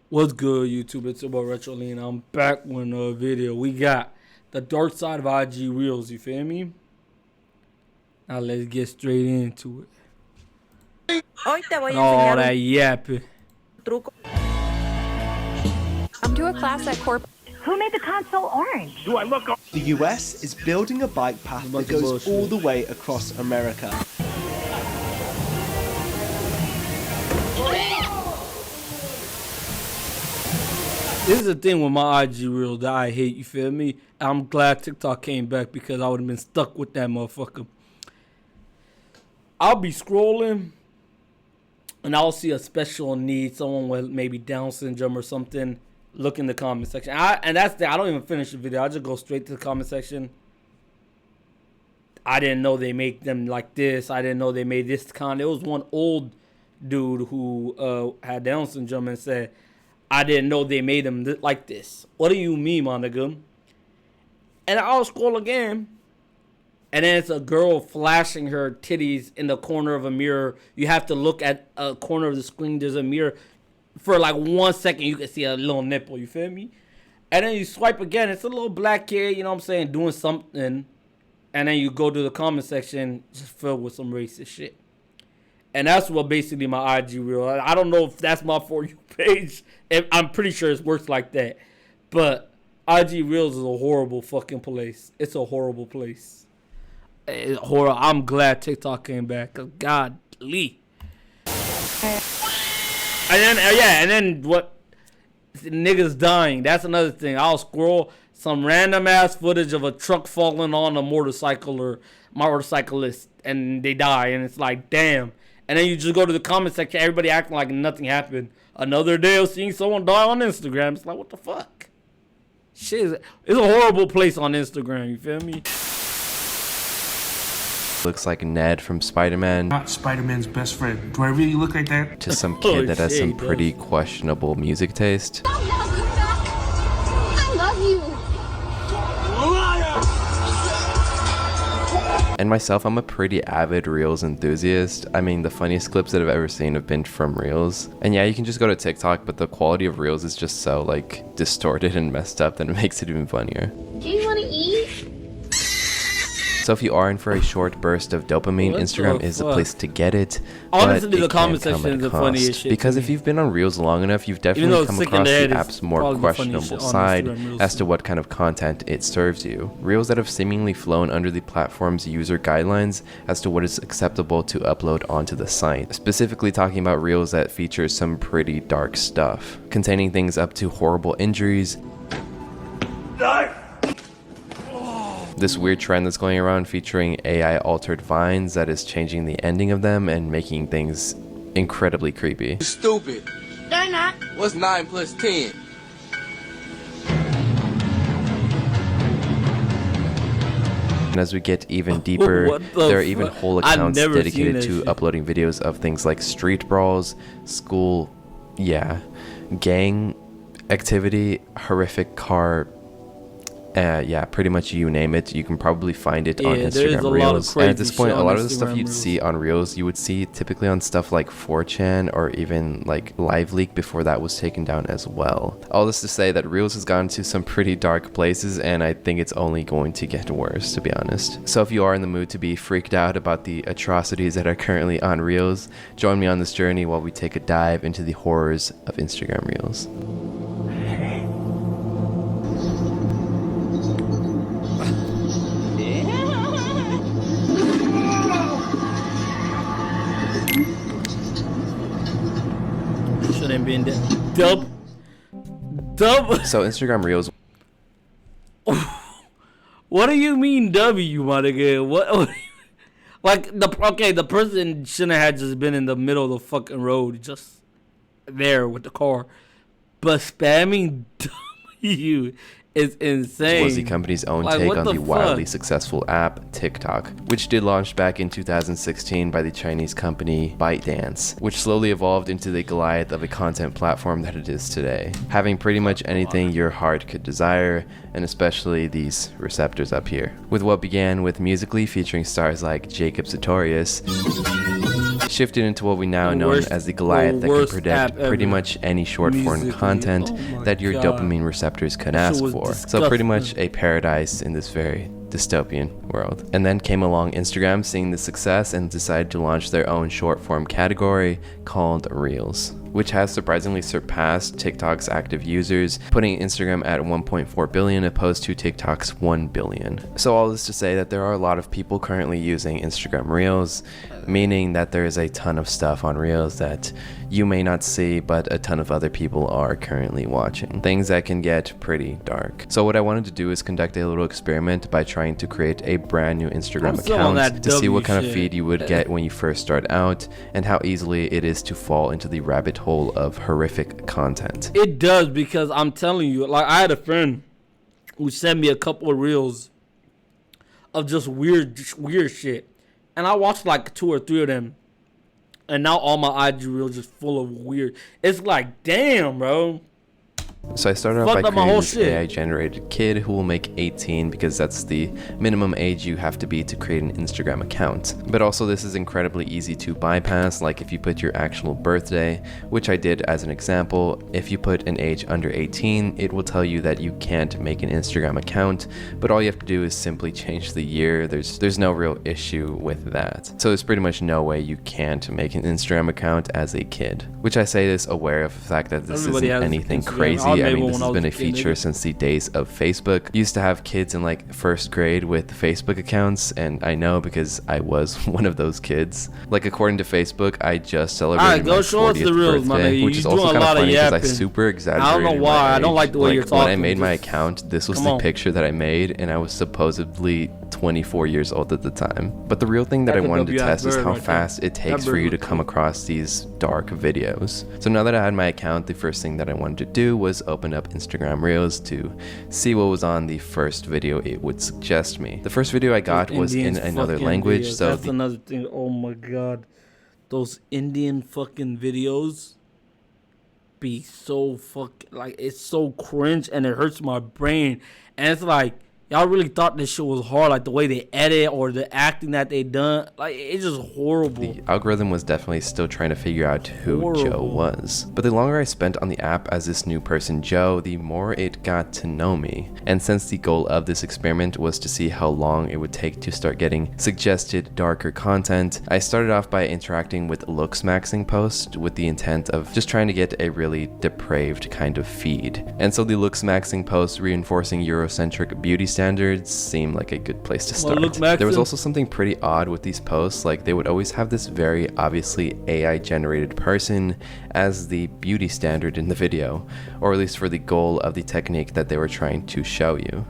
What's good, YouTube? It's about Retro Lean. I'm back with another video. We got the dark side of IG Reels, you feel me? Now let's get straight into it. Hoy te voy a All enseñar that un yapping. truco. I'm to a class at Corp. Who made the console orange? Do I look up? The US is building a bike path that goes all the way across America. This is the thing with my IG Reels that I hate, you feel me? I'm glad TikTok came back because I would have been stuck with that motherfucker. I'll be scrolling and I'll see a special need, someone with maybe Down syndrome or something. Look in the comment section. I don't even finish the video. I just go straight to the comment section. I didn't know they make them like this. I didn't know they made this kind. There was one old dude who had Down syndrome and said, I didn't know they made them like this. What do you mean, my nigga? And I'll scroll again. And then it's a girl flashing her titties in the corner of a mirror. You have to look at a corner of the screen. There's a mirror. For like 1 second, you can see a little nipple. You feel me? And then you swipe again. It's a little black kid, you know what I'm saying, doing something. And then you go to the comment section, just filled with some racist shit. And that's what basically my IG reel. I don't know if that's my For You page. I'm pretty sure it works like that. But IG Reels is a horrible fucking place. It's a horrible place. I'm glad TikTok came back. Cause godly. And then what? Niggas dying. That's another thing. I'll scroll some random ass footage of a truck falling on a motorcycle or motorcyclist and they die. And it's like, damn. And then you just go to the comment section, everybody acting like nothing happened. Another day of seeing someone die on Instagram. It's like, what the fuck? Shit, it's a horrible place on Instagram, you feel me? Looks like Ned from Spider-Man. Not Spider-Man's best friend. Do I really look like that? To some kid that has some pretty questionable music taste. I love you, Doc. I love you. And myself, I'm a pretty avid Reels enthusiast. I mean, the funniest clips that I've ever seen have been from Reels. And yeah, you can just go to TikTok, but the quality of Reels is just so like distorted and messed up that it makes it even funnier. Do you want to eat? So if you are in for a short burst of dopamine, Instagram is the place to get it. Honestly, but the it comment can come section at is a the funniest cost. shit. Because if you've been on Reels long enough, you've definitely come across the app's more questionable side as to what kind of content it serves you. Reels that have seemingly flown under the platform's user guidelines as to what is acceptable to upload onto the site. Specifically talking about Reels that feature some pretty dark stuff, containing things up to horrible injuries. This weird trend that's going around featuring AI altered vines that is changing the ending of them and making things incredibly creepy. Stupid. They're not. What's 9 plus 10? And as we get even deeper, there are even whole accounts dedicated to uploading videos of things like street brawls, school, gang activity, horrific car, pretty much you name it, you can probably find it on Instagram Reels. And at this point, a lot of the stuff you'd see on Reels, you would see typically on stuff like 4chan or even like LiveLeak before that was taken down as well. All this to say that Reels has gone to some pretty dark places, and I think it's only going to get worse, to be honest. So if you are in the mood to be freaked out about the atrocities that are currently on Reels, join me on this journey while we take a dive into the horrors of Instagram Reels. Shouldn't be in that. Dub. So Instagram Reels. What do you mean W, my nigga? What? Like the person shouldn't have just been in the middle of the fucking road, just there with the car, but spamming W is insane. Was the company's own take on the wildly successful app TikTok, which did launch back in 2016 by the Chinese company ByteDance, which slowly evolved into the Goliath of a content platform that it is today, having pretty much anything your heart could desire, and especially these receptors up here. With what began with Musical.ly featuring stars like Jacob Sartorius, shifted into what we now know as the Goliath that can predict pretty much any short form content that your dopamine receptors could ask for. So pretty much a paradise in this very dystopian world. And then came along Instagram, seeing the success, and decided to launch their own short form category called Reels, which has surprisingly surpassed TikTok's active users, putting Instagram at 1.4 billion opposed to TikTok's 1 billion. So all this to say that there are a lot of people currently using Instagram Reels, meaning that there is a ton of stuff on Reels that you may not see, but a ton of other people are currently watching. Things that can get pretty dark. So what I wanted to do is conduct a little experiment by trying to create a brand new Instagram account to see what kind of feed you would get when you first start out, and how easily it is to fall into the rabbit hole of horrific content. It does, because I'm telling you, like, I had a friend who sent me a couple of reels of just weird shit, and I watched like 2 or 3 of them, and now all my IG reels just full of weird. It's like, damn, bro. So I started off by creating this AI generated kid who will make 18 because that's the minimum age you have to be to create an Instagram account. But also this is incredibly easy to bypass, like if you put your actual birthday, which I did as an example. If you put an age under 18, it will tell you that you can't make an Instagram account, but all you have to do is simply change the year. There's no real issue with that. So there's pretty much no way you can't make an Instagram account as a kid, which I say this aware of the fact that this isn't anything crazy. I mean, this has been a feature since the days of Facebook. Used to have kids in like 1st grade with Facebook accounts, and I know because I was one of those kids. Like, according to Facebook, I just celebrated my 40th birthday, which is also kind of funny because I super exaggerated. I don't know why. I don't like the way you're talking. When I made my account, this was the picture that I made, and I was supposedly 24 years old at the time. But the real thing that I wanted to test is how fast it takes for you to come across these dark videos. So now that I had my account, the first thing that I wanted to do was open up Instagram Reels to see what was on the first video it would suggest me. The first video I got was in another language, so that's another thing. Oh my god, those Indian fucking videos be so fucking, like, it's so cringe and it hurts my brain. And it's like, y'all really thought this shit was hard, like the way they edit or the acting that they done. Like, it's just horrible. The algorithm was definitely still trying to figure out who Joe was. But the longer I spent on the app as this new person Joe, the more it got to know me. And since the goal of this experiment was to see how long it would take to start getting suggested darker content, I started off by interacting with looks maxing posts with the intent of just trying to get a really depraved kind of feed. And so the looks maxing posts reinforcing Eurocentric beauty standards seemed like a good place to start. There was also something pretty odd with these posts, like they would always have this very obviously AI generated person as the beauty standard in the video, or at least for the goal of the technique that they were trying to show you.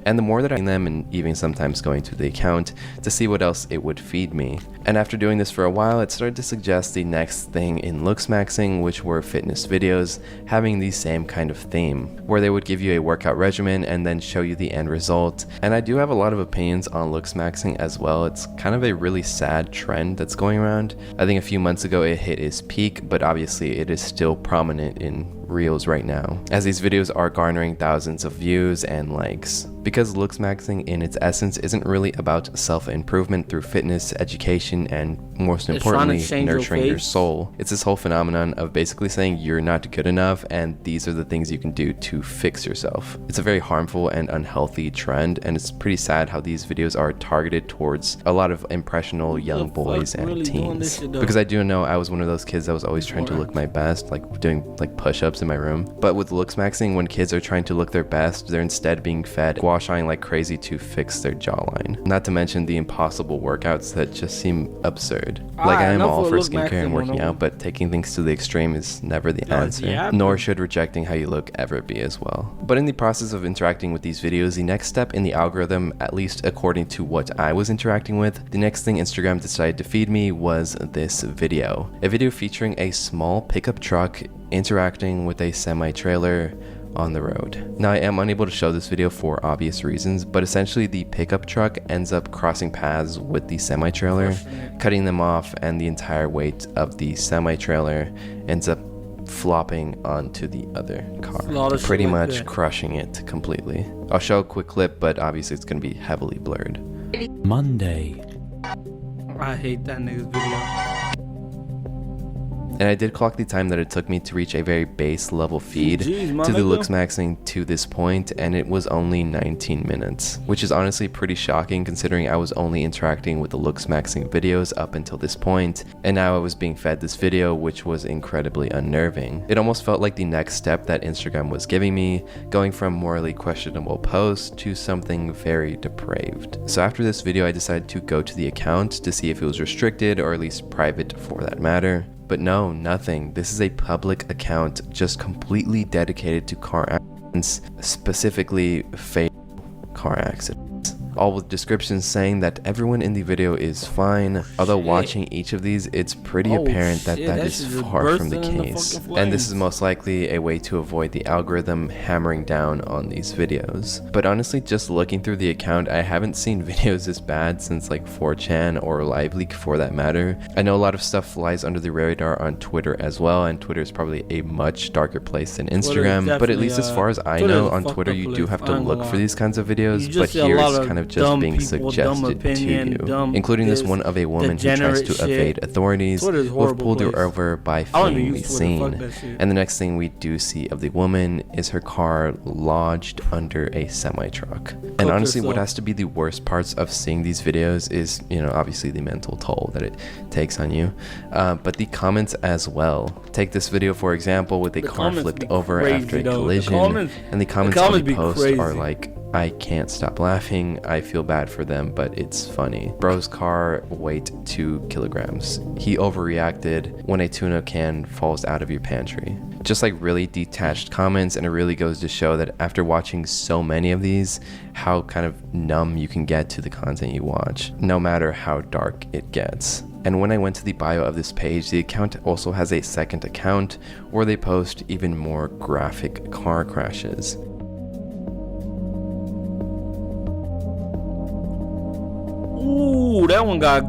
And the more that I seen them, and even sometimes going to the account to see what else it would feed me. And after doing this for a while, it started to suggest the next thing in looks maxing, which were fitness videos having the same kind of theme, where they would give you a workout regimen and then show you the end result. And I do have a lot of opinions on looks maxing as well. It's kind of a really sad trend that's going around. I think a few months ago it hit its peak, but obviously it is still prominent in Reels right now, as these videos are garnering thousands of views and likes. Because looks maxing in its essence isn't really about self-improvement through fitness, education, and most importantly, nurturing your soul. It's this whole phenomenon of basically saying you're not good enough and these are the things you can do to fix yourself. It's a very harmful and unhealthy trend, and it's pretty sad how these videos are targeted towards a lot of impressionable young boys and teens. Because I do know I was one of those kids that was always trying to look my best, like doing like push-ups in my room. But with looks maxing, when kids are trying to look their best, they're instead being fed gua shine like crazy to fix their jawline. Not to mention the impossible workouts that just seem absurd. Like, I am all for skincare and working out, but taking things to the extreme is never the answer, nor should rejecting how you look ever be as well. But in the process of interacting with these videos, the next step in the algorithm, at least according to what I was interacting with, the next thing Instagram decided to feed me was this video. A video featuring a small pickup truck interacting with a semi-trailer on the road. Now, I am unable to show this video for obvious reasons, but essentially the pickup truck ends up crossing paths with the semi-trailer, cutting them off, and the entire weight of the semi-trailer ends up flopping onto the other car, pretty much crushing it completely. I'll show a quick clip, but obviously it's going to be heavily blurred. Monday. I hate that nigga's video. And I did clock the time that it took me to reach a very base level feed to the looks maxing to this point, and it was only 19 minutes, which is honestly pretty shocking considering I was only interacting with the looks maxing videos up until this point, and now I was being fed this video, which was incredibly unnerving. It almost felt like the next step that Instagram was giving me, going from morally questionable posts to something very depraved. So after this video, I decided to go to the account to see if it was restricted or at least private for that matter. But no, nothing. This is a public account just completely dedicated to car accidents, specifically fatal car accidents. All with descriptions saying that everyone in the video is fine. Although watching each of these, it's pretty apparent that that is far from the case. And this is most likely a way to avoid the algorithm hammering down on these videos. But honestly, just looking through the account, I haven't seen videos this bad since like 4chan or LiveLeak for that matter. I know a lot of stuff flies under the radar on Twitter as well, and Twitter is probably a much darker place than Instagram. But at least as far as I know, on Twitter you do have to look for these kinds of videos, but here it's kind of just being suggested to you, including this one of a woman who tries to evade authorities who have pulled her over by fleeing the scene. And the next thing we do see of the woman is her car lodged under a semi-truck. And honestly, what has to be the worst parts of seeing these videos is, you know, obviously the mental toll that it takes on you, but the comments as well. Take this video for example with a car flipped over after a collision, and the comments on the post are like, "I can't stop laughing, I feel bad for them, but it's funny. Bro's car weighed 2 kilograms. He overreacted when a tuna can falls out of your pantry." Just like really detached comments, and it really goes to show that after watching so many of these, how kind of numb you can get to the content you watch, no matter how dark it gets. And when I went to the bio of this page, the account also has a second account where they post even more graphic car crashes. Ooh, that one got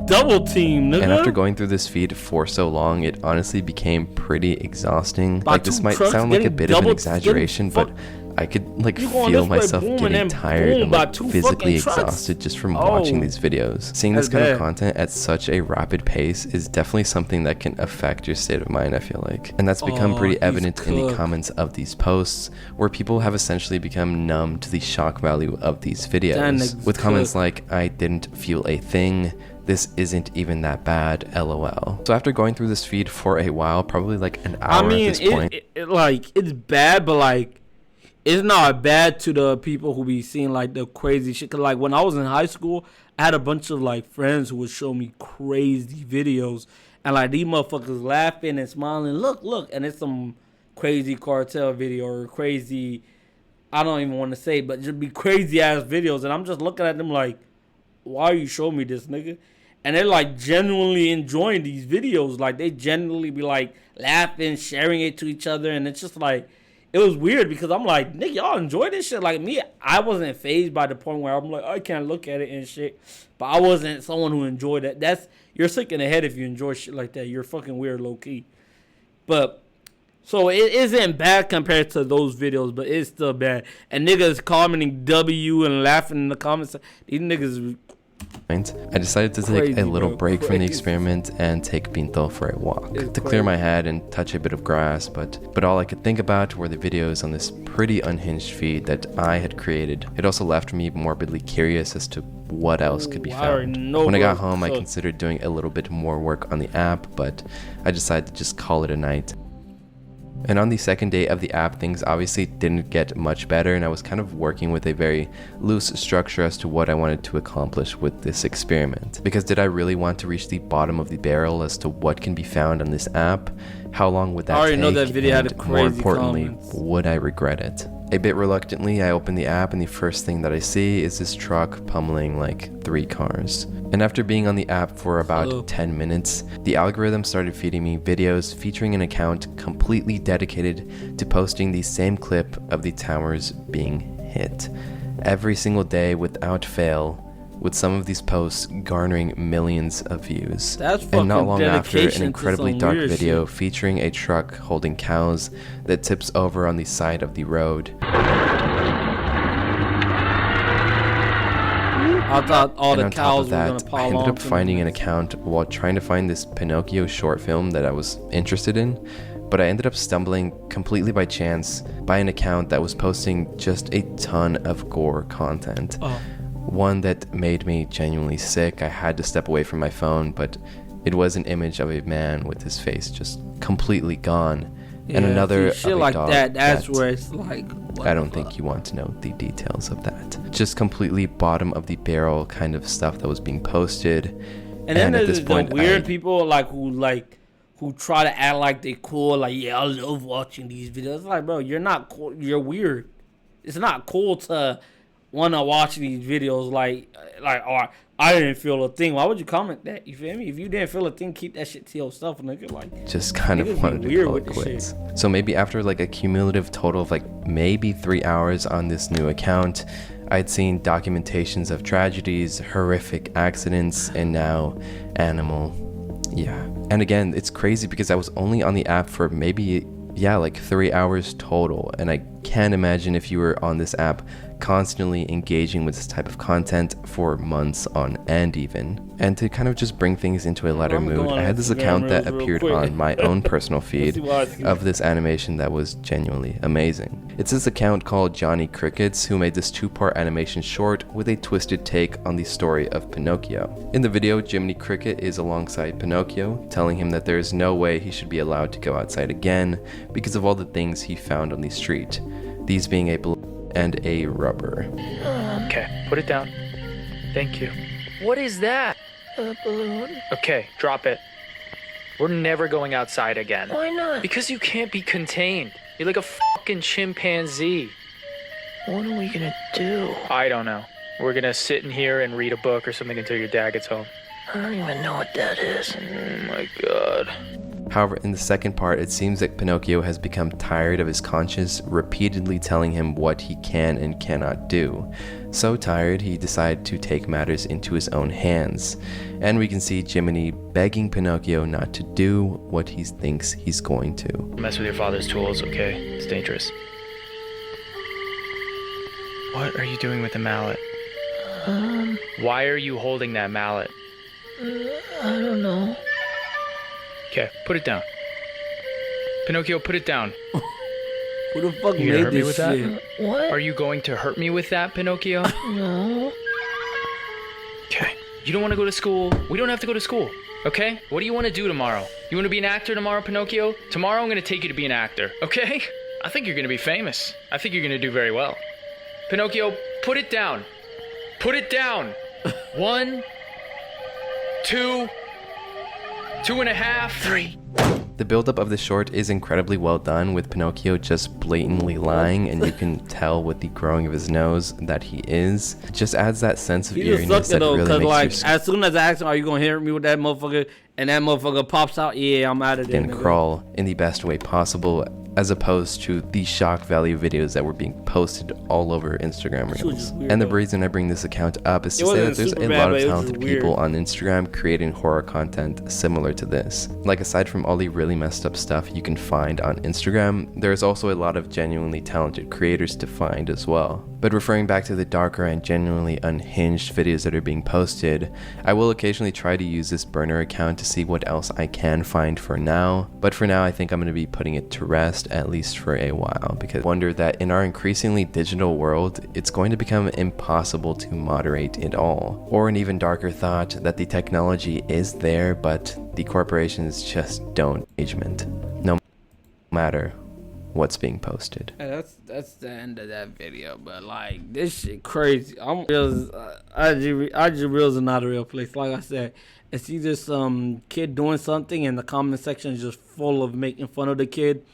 double teamed, nigga. And after going through this feed for so long, it honestly became pretty exhausting. Like, this might sound like a bit of an exaggeration, but I could like feel myself getting tired and like physically exhausted just from watching these videos. Seeing this kind of content at such a rapid pace is definitely something that can affect your state of mind, I feel like. And that's become pretty evident in the comments of these posts, where people have essentially become numb to the shock value of these videos, with comments like, "I didn't feel a thing. This isn't even that bad, LOL." So after going through this feed for a while, probably like an hour at this point. It's bad, but like, it's not bad to the people who be seeing like the crazy shit. Cause like when I was in high school, I had a bunch of like friends who would show me crazy videos, and like these motherfuckers laughing and smiling. Look, and it's some crazy cartel video or crazy, I don't even want to say, but just be crazy ass videos, and I'm just looking at them like, why are you showing me this, nigga? And they're like genuinely enjoying these videos. Like they genuinely be like laughing, sharing it to each other, and it's just like, it was weird because I'm like, nigga, y'all enjoy this shit? Like me, I wasn't fazed by the point where I'm like, I can't look at it and shit. But I wasn't someone who enjoyed that. You're sick in the head if you enjoy shit like that. You're fucking weird low key. But so it isn't bad compared to those videos, but it's still bad. And niggas commenting W and laughing in the comments. These niggas. I decided to take a little break from the experiment and take Pinto for a walk to clear my head and touch a bit of grass, but all I could think about were the videos on this pretty unhinged feed that I had created. It also left me morbidly curious as to what else could be found. When I got home, I considered doing a little bit more work on the app, but I decided to just call it a night. And on the second day of the app, things obviously didn't get much better, and I was kind of working with a very loose structure as to what I wanted to accomplish with this experiment. Because did I really want to reach the bottom of the barrel as to what can be found on this app? How long would that take? I already know that video had a crazy more importantly, comments. Would I regret it? A bit reluctantly, I open the app, and the first thing that I see is this truck pummeling like 3 cars. And after being on the app for about 10 minutes, the algorithm started feeding me videos featuring an account completely dedicated to posting the same clip of the towers being hit every single day without fail, with some of these posts garnering millions of views. And not long after, an incredibly dark video featuring a truck holding cows that tips over on the side of the road. I thought all And the on top cows of were that, gonna I pile ended on up finding an account while trying to find this Pinocchio short film that I was interested in, but I ended up stumbling completely by chance by an account that was posting just a ton of gore content. One that made me genuinely sick. I had to step away from my phone, but it was an image of a man with his face just completely gone. And another shit of a like dog that's where it's like, I don't think you want to know the details of that. Just completely bottom of the barrel kind of stuff that was being posted. And then at there's this point, the weird people who try to act like they cool, like, yeah, I love watching these videos. It's like, bro, you're not cool. You're weird. It's not cool to want to watch these videos like, oh, I didn't feel a thing. Why would you comment that? You feel me? If you didn't feel a thing, keep that shit to yourself, nigga. Like, just kind of wanted to call it quits. So maybe after like a cumulative total of like maybe 3 hours on this new account, I'd seen documentations of tragedies, horrific accidents, and now animal. Yeah. And again, it's crazy because I was only on the app for maybe, like 3 hours total. And I can't imagine if you were on this app constantly engaging with this type of content for months on end even. And to kind of just bring things into a lighter mood, I had this account that appeared on my own personal feed of this animation that was genuinely amazing. It's this account called Johnny Crickets who made this 2-part animation short with a twisted take on the story of Pinocchio. In the video, Jiminy Cricket is alongside Pinocchio, telling him that there is no way he should be allowed to go outside again because of all the things he found on the street, these being a balloon and a rubber. Okay, put it down. Thank you. What is that? A balloon. Okay, drop it. We're never going outside again. Why not? Because you can't be contained. You're like a fucking chimpanzee. What are we gonna do? I don't know. We're gonna sit in here and read a book or something until your dad gets home. I don't even know what that is. Oh my god. However, in the second part, it seems that Pinocchio has become tired of his conscience repeatedly telling him what he can and cannot do. So tired, he decided to take matters into his own hands. And we can see Jiminy begging Pinocchio not to do what he thinks he's going to. Mess with your father's tools, okay? It's dangerous. What are you doing with the mallet? Why are you holding that mallet? I don't know. Okay, put it down. Pinocchio, put it down. Who the fuck You gonna made hurt me this with that? shit? What? Are you going to hurt me with that, Pinocchio? No. Okay. You don't want to go to school? We don't have to go to school, okay? What do you want to do tomorrow? You want to be an actor tomorrow, Pinocchio? Tomorrow I'm going to take you to be an actor, okay? I think you're going to be famous. I think you're going to do very well. Pinocchio, put it down. Put it down. 1, 2, 2.5, 3. The buildup of the short is incredibly well done, with Pinocchio just blatantly lying, and you can tell with the growing of his nose that he is. It just adds that sense of He just eeriness sucked it that though, really cause makes like your as soon as I asked him, "Are you gonna hit me with that motherfucker?" and that motherfucker pops out, yeah, I'm out of there. skin crawl in the best way possible, as opposed to the shock value videos that were being posted all over Instagram Reels. And the reason I bring this account up is to say that there's a lot of talented people on Instagram creating horror content similar to this. Like, aside from all the really messed up stuff you can find on Instagram, there's also a lot of genuinely talented creators to find as well. But referring back to the darker and genuinely unhinged videos that are being posted, I will occasionally try to use this burner account to see what else I can find for now. But for now, I think I'm going to be putting it to rest, at least for a while, because I wonder that in our increasingly digital world, it's going to become impossible to moderate it all. Or an even darker thought that the technology is there, but the corporations just don't engagement, no matter what's being posted. Yeah, that's the end of that video. But like, this shit crazy. IG Reels is not a real place. Like I said, it's either some kid doing something and the comment section is just full of making fun of the kid.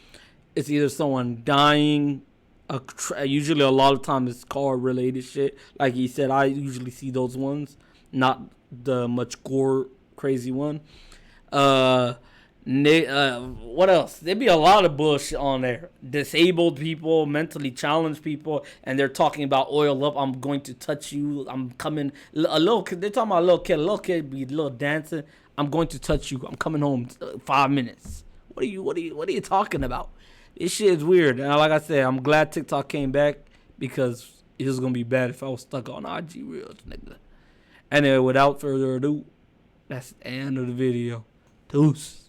It's either someone dying. Usually a lot of times it's car related shit. Like he said, I usually see those ones, not the much gore crazy one. What else? There'd be a lot of bullshit on there. Disabled people, mentally challenged people, and they're talking about oil up. I'm going to touch you. I'm coming. A little kid. They're talking about a little kid. A little kid be a little dancing. I'm going to touch you. I'm coming home. 5 minutes. What are you talking about? This shit is weird. And like I said, I'm glad TikTok came back, because it was gonna be bad if I was stuck on IG Reels, nigga. Anyway, without further ado, that's the end of the video. Deuce.